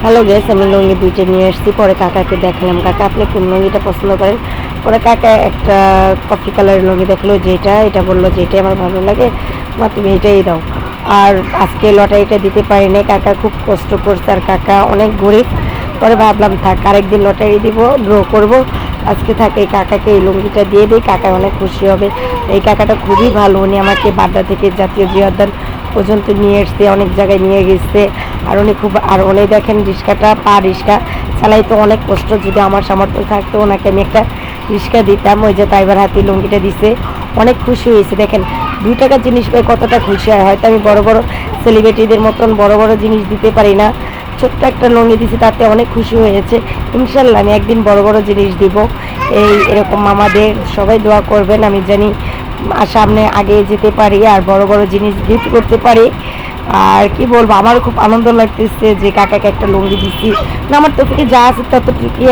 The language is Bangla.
হ্যালো গাইস, আমি লুঙ্গি দুইটা নিয়ে এসেছি। পরে কাকাকে দেখালাম, কাকা আপনি কোন লুঙ্গিটা পছন্দ করেন। পরে কাকা একটা কফি কালারের লুঙ্গি দেখলো, এটা বললো যে এটাই আমার ভালো লাগে, মা তুমি এটাই দাও। আর আজকে লটারিটা দিতে পারি নাই, কাকা খুব কষ্ট করছে আর কাকা অনেক গরিব। পরে ভাবলাম থাক আরেকদিন লটারি দিব, ড্র করব। আজকে থাকে এই কাকাকে এই লুঙ্গিটা দিয়ে দিই, কাকা অনেক খুশি হবে। এই কাকাটা খুবই ভালো, উনি আমাকে বাড্ডা থেকে জাতীয় জিয়া উদ্যান পর্যন্ত নিয়ে এসছে, অনেক জায়গায় নিয়ে গেছে। আর উনি দেখেন রিক্সাটা রিক্সা চালাইতে অনেক কষ্ট। যদি আমার সামর্থ্য থাকতো ওনাকে আমি একটা রিক্সা দিতাম। ওই যে তাইবার হাতি লুঙ্গিটা দিছে, অনেক খুশি হয়েছে। দেখেন 2 টাকার জিনিস পেয়ে কতটা খুশি হয়। হয়তো আমি বড় বড় সেলিব্রিটিদের মতন বড় বড় জিনিস দিতে পারি না, ছোট্ট একটা লুঙ্গি দিছি, তাতে অনেক খুশি হয়েছে। ইনশাল্লাহ আমি একদিন বড় বড় জিনিস দিব। এরকম আমাদের সবাই দোয়া করবেন, আমি জানি সামনে আগে যেতে পারি আর বড় বড় জিনিস গিফট করতে পারি। আর কি বলবো, আমারও খুব আনন্দ লাগতেছে যে কাকাকে একটা লুঙ্গি দিচ্ছি না, আমার তো যা আছে ততটুকুই